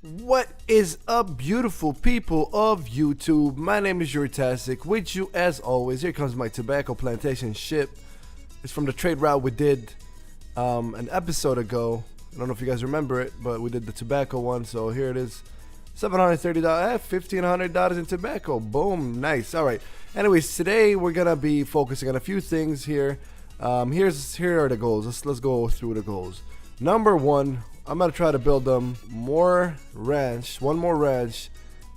What is up, beautiful people of YouTube? My name is Jerutastic. With you as always. Here comes my tobacco plantation ship. It's from the trade route we did an episode ago. I don't know if you guys remember it, but we did the tobacco one. So here it is. $730, $1,500 in tobacco. Boom, nice. All right. Anyways, today we're gonna be focusing on a few things here. Here are the goals. Let's go through the goals. Number one, I'm gonna try to build one more ranch,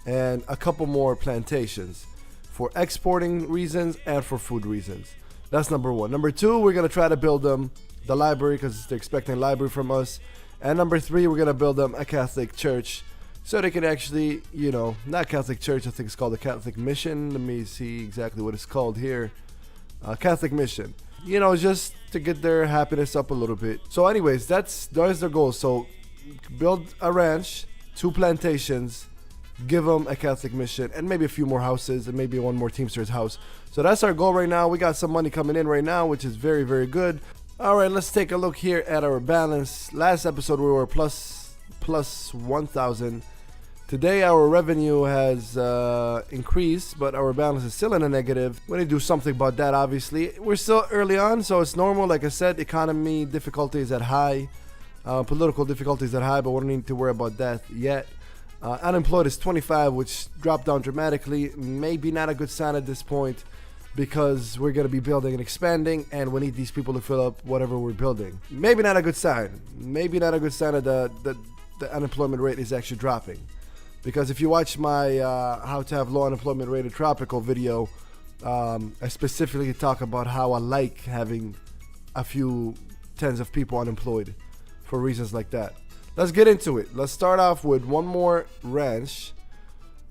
and a couple more plantations for exporting reasons and for food reasons. That's number one. Number two, we're gonna try to build them the library because they're expecting a library from us. And number three, we're gonna build them a Catholic church so they can actually, not Catholic church. I think it's called the Catholic mission. Let me see exactly what it's called here. Catholic mission. Just to get their happiness up a little bit. So anyways, that's their goal. So build a ranch, 2 plantations, give them a Catholic mission, and maybe a few more houses, and maybe one more Teamsters house. So that's our goal right now. We got some money coming in right now, which is very, very good. All right, let's take a look here at our balance. Last episode we were plus 1,000. Today our revenue has increased, but our balance is still in a negative. We need to do something about that, obviously. We're still early on, so it's normal. Like I said, economy difficulties at high, political difficulties at high, but we don't need to worry about that yet. Unemployed is 25, which dropped down dramatically. Maybe not a good sign at this point because we're going to be building and expanding, and we need these people to fill up whatever we're building. Maybe not a good sign. Maybe not a good sign that the unemployment rate is actually dropping. Because if you watch my how to have low unemployment rate in Tropico video, I specifically talk about how I like having a few tens of people unemployed for reasons like that. Let's get into it. Let's start off with one more ranch.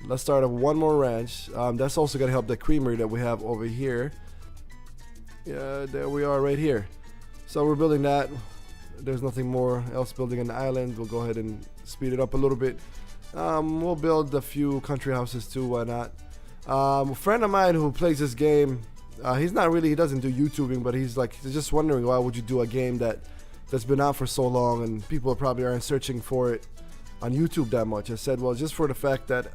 That's also going to help the creamery that we have over here. Yeah, there we are right here. So we're building that. There's nothing more else building an island. We'll go ahead and speed it up a little bit. We'll build a few country houses too, why not? A friend of mine who plays this game, he doesn't do YouTubing, but he's just wondering why would you do a game that's been out for so long and people probably aren't searching for it on YouTube that much. I said, well, just for the fact that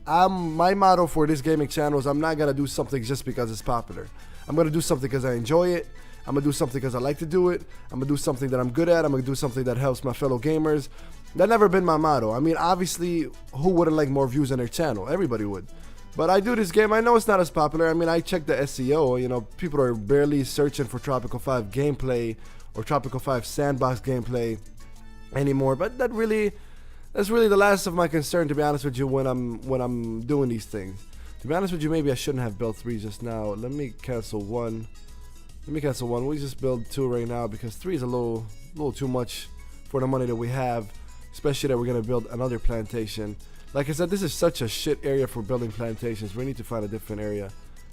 my motto for this gaming channel is I'm not gonna do something just because it's popular. I'm gonna do something because I enjoy it. I'm gonna do something because I like to do it. I'm gonna do something that I'm good at. I'm gonna do something that helps my fellow gamers. That's never been my motto. I mean, obviously, who wouldn't like more views on their channel? Everybody would. But I do this game. I know it's not as popular. I mean, I check the SEO. People are barely searching for Tropico 5 gameplay or Tropico 5 Sandbox gameplay anymore. But that's really the last of my concern, to be honest with you, when I'm doing these things. To be honest with you, maybe I shouldn't have built 3 just now. Let me cancel 1. We just build 2 right now because 3 is a little too much for the money that we have. Especially that we're going to build another plantation. Like I said, this is such a shit area for building plantations. We need to find a different area.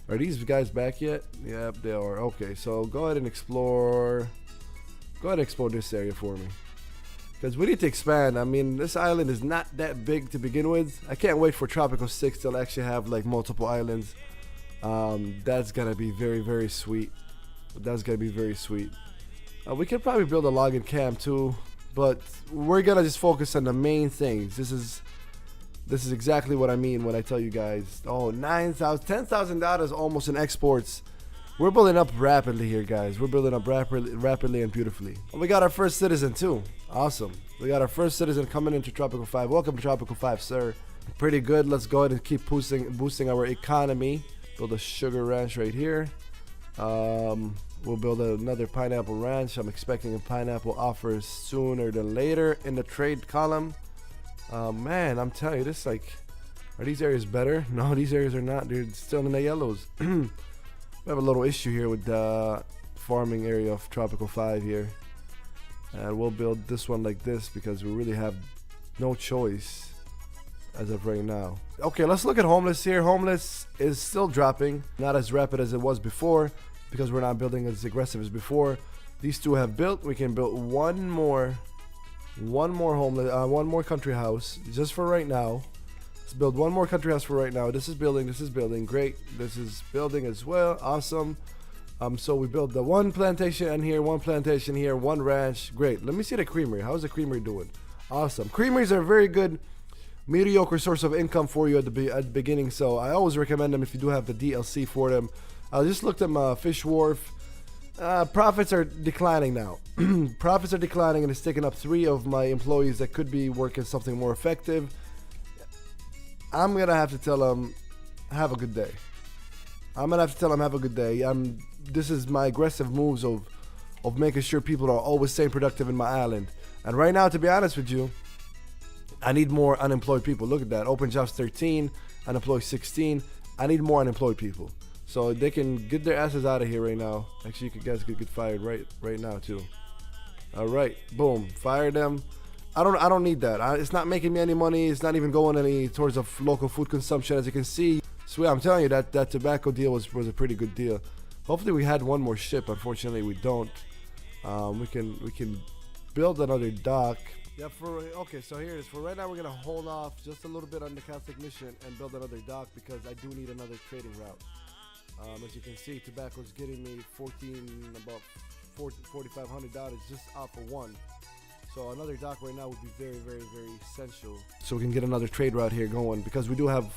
Are these guys back yet? Yep, they are. Okay, so go ahead and explore. Go ahead and explore this area for me. Because we need to expand. I mean, this island is not that big to begin with. I can't wait for Tropico 6 to actually have like multiple islands. That's going to be very, very sweet. We could probably build a logging camp too. But we're gonna just focus on the main things. This is exactly what I mean when I tell you guys. Oh, $10,000 almost in exports. We're building up rapidly here, guys. We're building up rapidly and beautifully. We got our first citizen too. Awesome. We got our first citizen coming into Tropico 5. Welcome to Tropico 5, sir. Pretty good. Let's go ahead and keep boosting our economy. Build a sugar ranch right here. We'll build another pineapple ranch. I'm expecting a pineapple offer sooner than later in the trade column. Man, I'm telling you, are these areas better? No, these areas are not. They're still in the yellows. We have a little issue here with the farming area of Tropico 5 here. And we'll build this one like this because we really have no choice as of right now. Okay, let's look at homeless here. Homeless is still dropping. Not as rapid as it was before, because we're not building as aggressive as before. These 2 have built. We can build one more country house just for right now. Let's build one more country house for right now. This is building. Great. This is building as well. Awesome. So we built the 1 plantation in here, 1 plantation here, 1 ranch. Great. Let me see the creamery. How's the creamery doing? Awesome. Creameries are very good mediocre source of income for you at the beginning. So I always recommend them if you do have the DLC for them. I just looked at Fish Wharf. Profits are declining now. Profits are declining, and it's taking up 3 of my employees that could be working something more effective. I'm gonna have to tell them, have a good day. I'm gonna have to tell them, have a good day. This is my aggressive moves of making sure people are always staying productive in my island. And right now, to be honest with you, I need more unemployed people. Look at that. Open jobs 13, unemployed 16. I need more unemployed people. So they can get their asses out of here right now. Actually, you guys could get fired right now too. All right, boom, fire them. I don't need that. It's not making me any money. It's not even going any towards of local food consumption, as you can see. So yeah, I'm telling you that tobacco deal was a pretty good deal. Hopefully we had one more ship. Unfortunately, we don't. We can build another dock. Yeah, okay, so here it is. For right now, we're gonna hold off just a little bit on the Catholic mission and build another dock because I do need another trading route. As you can see, tobacco's getting me about $4,500 just off of one. So another dock right now would be very, very, very essential. So we can get another trade route here going because we do have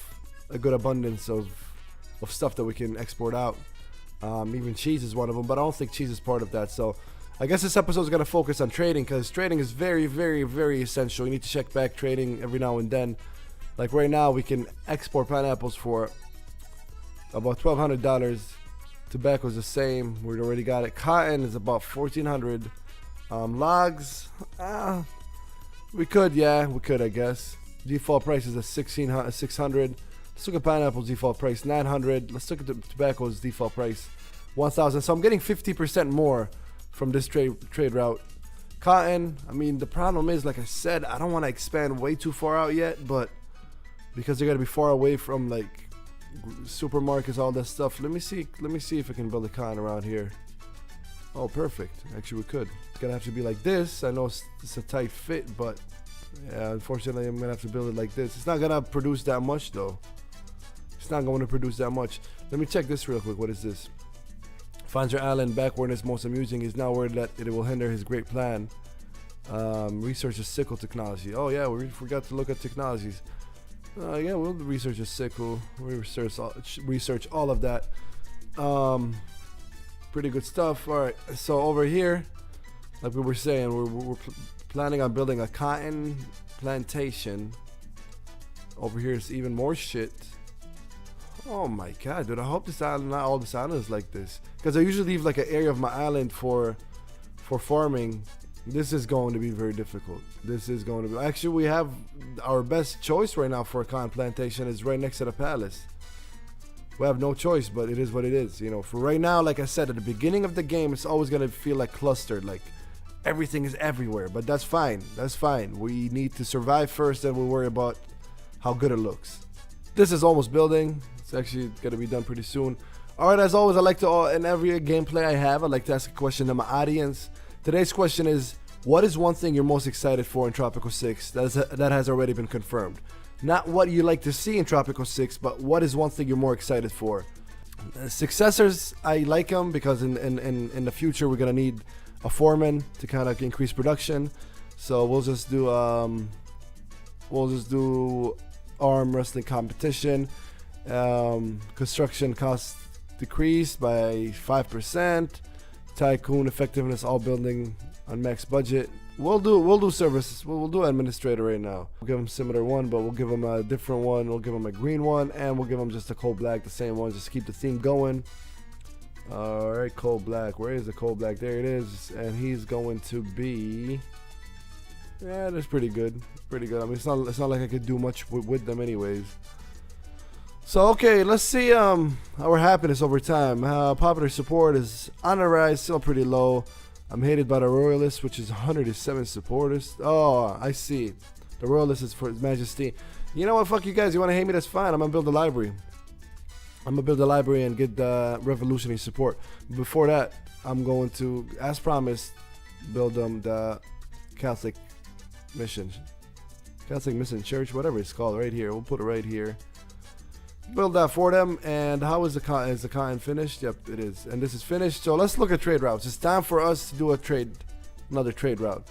a good abundance of stuff that we can export out. Even cheese is one of them, but I don't think cheese is part of that. So I guess this episode is going to focus on trading because trading is very, very, very essential. You need to check back trading every now and then. Like right now, we can export pineapples for about $1,200. Tobacco is the same. We already got it. Cotton is about $1,400. Logs, we could, I guess. Default price is at $600. Let's look at pineapple's default price, $900. Let's look at the tobacco's default price, $1,000. So I'm getting 50% more from this trade route. Cotton, I mean, the problem is, like I said, I don't want to expand way too far out yet, but because they're gonna be far away from like supermarkets, all that stuff. Let me see if I can build a cotton around here. Oh, perfect. Actually, we could. It's gonna have to be like this. I know it's a tight fit, but yeah, unfortunately, I'm gonna have to build it like this. It's not gonna produce that much, though. It's not going to produce that much. Let me check this real quick. What is this? Finds your island backwardness most amusing. He's now worried that it will hinder his great plan. Research the sickle technology. Oh yeah, we forgot to look at technologies. Yeah, we'll research the sickle. We research all of that. Pretty good stuff. All right, so over here, like we were saying, we're planning on building a cotton plantation. Over here is even more shit. Oh my god, dude! I hope this island, not all this island is like this, because I usually leave like an area of my island for farming. This is going to be very difficult. This is going to be. Actually, we have our best choice right now for a cotton plantation is right next to the palace. We have no choice, but it is what it is. You know, for right now, like I said, at the beginning of the game, it's always going to feel like clustered, like everything is everywhere. But that's fine. That's fine. We need to survive first, and we'll worry about how good it looks. This is almost building. It's actually going to be done pretty soon. All right, as always, I like to, in every gameplay I have, I like to ask a question to my audience. Today's question is, what is one thing you're most excited for in Tropico 6 that has already been confirmed? Not what you like to see in Tropico 6, but what is one thing you're more excited for? Successors, I like them because in the future we're going to need a foreman to kind of increase production. So we'll just do arm wrestling competition. Construction costs decreased by 5%. Tycoon effectiveness, all building on max budget. We'll do services. We'll do administrator right now. We'll give them similar one, but we'll give them a different one. We'll give them a green one, and we'll give them just a coal black, the same one, just to keep the theme going. All right, coal black. Where is the coal black? There it is, and he's going to be. Yeah, that's pretty good. Pretty good. I mean, it's not like I could do much with them anyways. So okay, let's see our happiness over time. Popular support is on the rise, still pretty low. I'm hated by the Royalists, which is 107 supporters. Oh, I see. The Royalists is for His Majesty. You know what? Fuck you guys. You want to hate me? That's fine. I'm gonna build a library. I'm gonna build a library and get the revolutionary support. Before that, I'm going to, as promised, build the Catholic mission church, whatever it's called, right here. We'll put it right here. Build that for them. And how is the cotton finished? Yep, it is. And this is finished. So let's look at trade routes. It's time for us to do another trade route.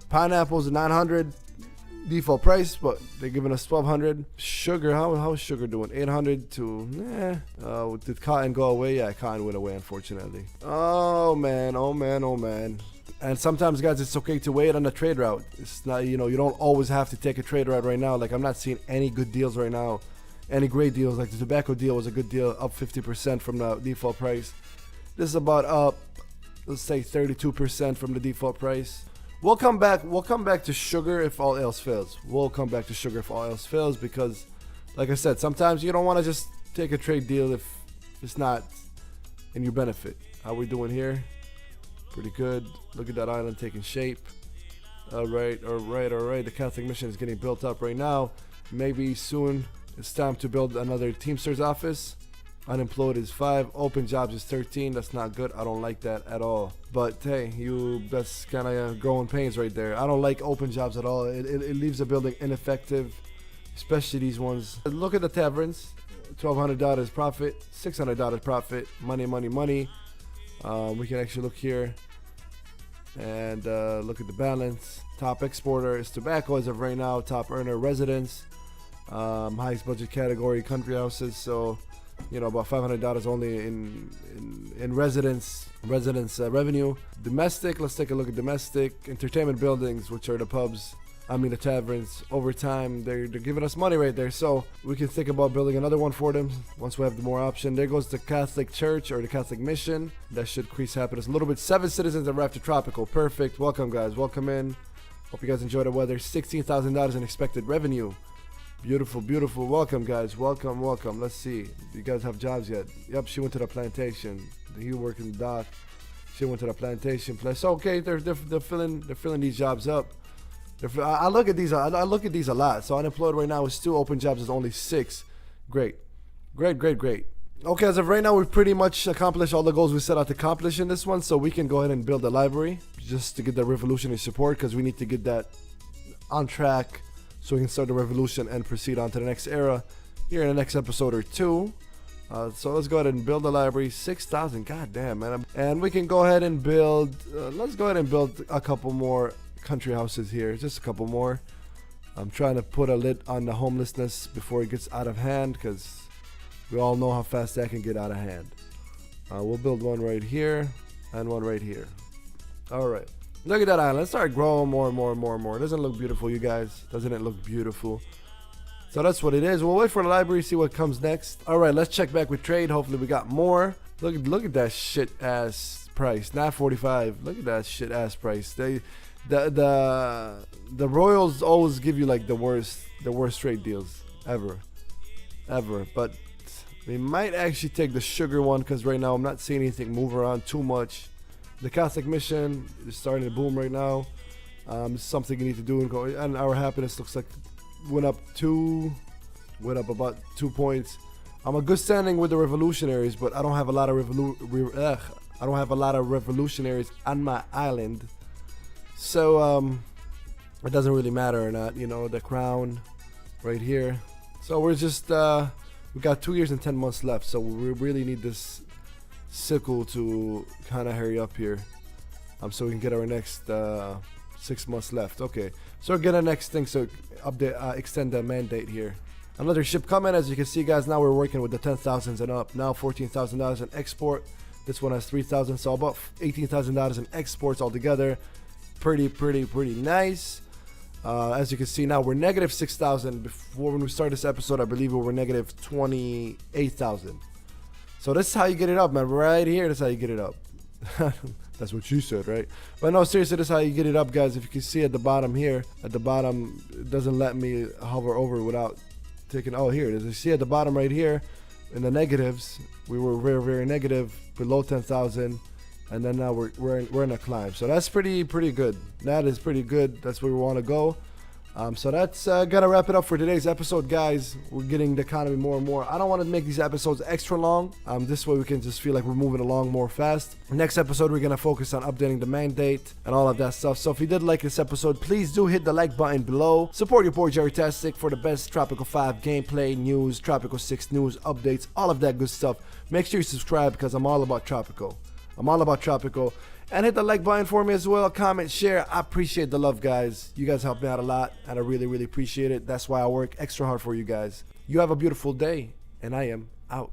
Pineapples 900. default price, but they're giving us 1200. Sugar, how is sugar doing? 800 to did cotton go away? Yeah, cotton went away, unfortunately. Oh man, oh man, oh man. And sometimes, guys, it's okay to wait on the trade route. It's not, you don't always have to take a trade route right now. Like, I'm not seeing any good deals right now, any great deals. Like the tobacco deal was a good deal, up 50% from the default price. This is about up, let's say 32% from the default price. We'll come back to sugar if all else fails. We'll come back to sugar if all else fails, because, like I said, sometimes you don't want to just take a trade deal if it's not in your benefit. How we doing here? Pretty good. Look at that island taking shape. All right. The Catholic mission is getting built up right now. Maybe soon it's time to build another Teamsters office. Unemployed is 5. Open jobs is 13. That's not good. I don't like that at all. But hey, that's kind of growing pains right there. I don't like open jobs at all. It leaves the building ineffective, especially these ones. Look at the taverns. $1,200 profit, $600 profit. Money. We can actually look here and look at the balance. Top exporter is tobacco as of right now. Top earner, residence. Highest budget category, country houses. So, about $500 only in residence revenue. Domestic, let's take a look at domestic. Entertainment buildings, which are the pubs, the taverns. Over time, they're giving us money right there, so we can think about building another one for them once we have the more option. There goes the Catholic Church or the Catholic Mission. That should increase happiness a little bit. 7 citizens arrived to Tropico. Perfect. Welcome, guys. Welcome in. Hope you guys enjoy the weather. $16,000 in expected revenue. Beautiful. Welcome, guys. Welcome. Let's see. Do you guys have jobs yet? Yep, she went to the plantation. He worked in the dock. She went to the plantation place. Okay, they're filling these jobs up. I look at these a lot. So unemployed right now is 2. Open jobs is only 6. Great. Okay, as of right now, we've pretty much accomplished all the goals we set out to accomplish in this one. So we can go ahead and build a library just to get the revolutionary support, because we need to get that on track so we can start the revolution and proceed on to the next era here in the next episode or 2. So let's go ahead and build a library. 6,000, goddamn, man. And we can go ahead and build. Let's go ahead and build a couple more country houses here, just a couple more. I'm trying to put a lid on the homelessness before it gets out of hand, because we all know how fast that can get out of hand. We'll build one right here and one right here. All right, look at that island. Let's start growing more. Doesn't it look beautiful, you guys? Doesn't it look beautiful? So that's what it is. We'll wait for the library, see what comes next. All right, let's check back with trade. Hopefully we got more. Look at that shit ass price. Not 45. Look at that shit ass price. The Royals always give you like the worst trade deals ever. But we might actually take the sugar one, because right now I'm not seeing anything move around too much. The Catholic Mission is starting to boom right now. It's something you need to do and go. And our happiness looks like went up about 2 points. I'm a good standing with the revolutionaries, but I don't have a lot of revolutionaries on my island. So it doesn't really matter or not, the crown right here. So we're just we got 2 years and 10 months left, so we really need this sickle to kind of hurry up here, so we can get our next 6 months left. Okay, so we're getting the next thing, so extend the mandate here. Another ship coming. As you can see, guys, now we're working with the 10,000s and up. Now $14,000 in export. This one has 3,000, so about $18,000 in exports altogether. Pretty nice. As you can see, now we're negative 6,000. Before, when we started this episode, I believe we were negative 28,000. So this is how you get it up, man. Right here, this is how you get it up. That's what you said, right? But no, seriously, this is how you get it up, guys. If you can see at the bottom here, it doesn't let me hover over without taking. Oh, here it is. You see at the bottom right here, in the negatives, we were very negative, below 10,000. And then now we're in a climb, so that's pretty good. That is pretty good. That's where we want to go. So that's gonna wrap it up for today's episode, guys. We're getting the economy more and more. I don't want to make these episodes extra long. This way we can just feel like we're moving along more fast. Next episode, we're gonna focus on updating the mandate and all of that stuff. So if you did like this episode, please do hit the like button below. Support your boy Jerutastic for the best Tropico 5 gameplay, news, Tropico 6 news, updates, all of that good stuff. Make sure you subscribe, because I'm all about Tropico. And hit the like button for me as well. Comment, share. I appreciate the love, guys. You guys help me out a lot, and I really, really appreciate it. That's why I work extra hard for you guys. You have a beautiful day, and I am out.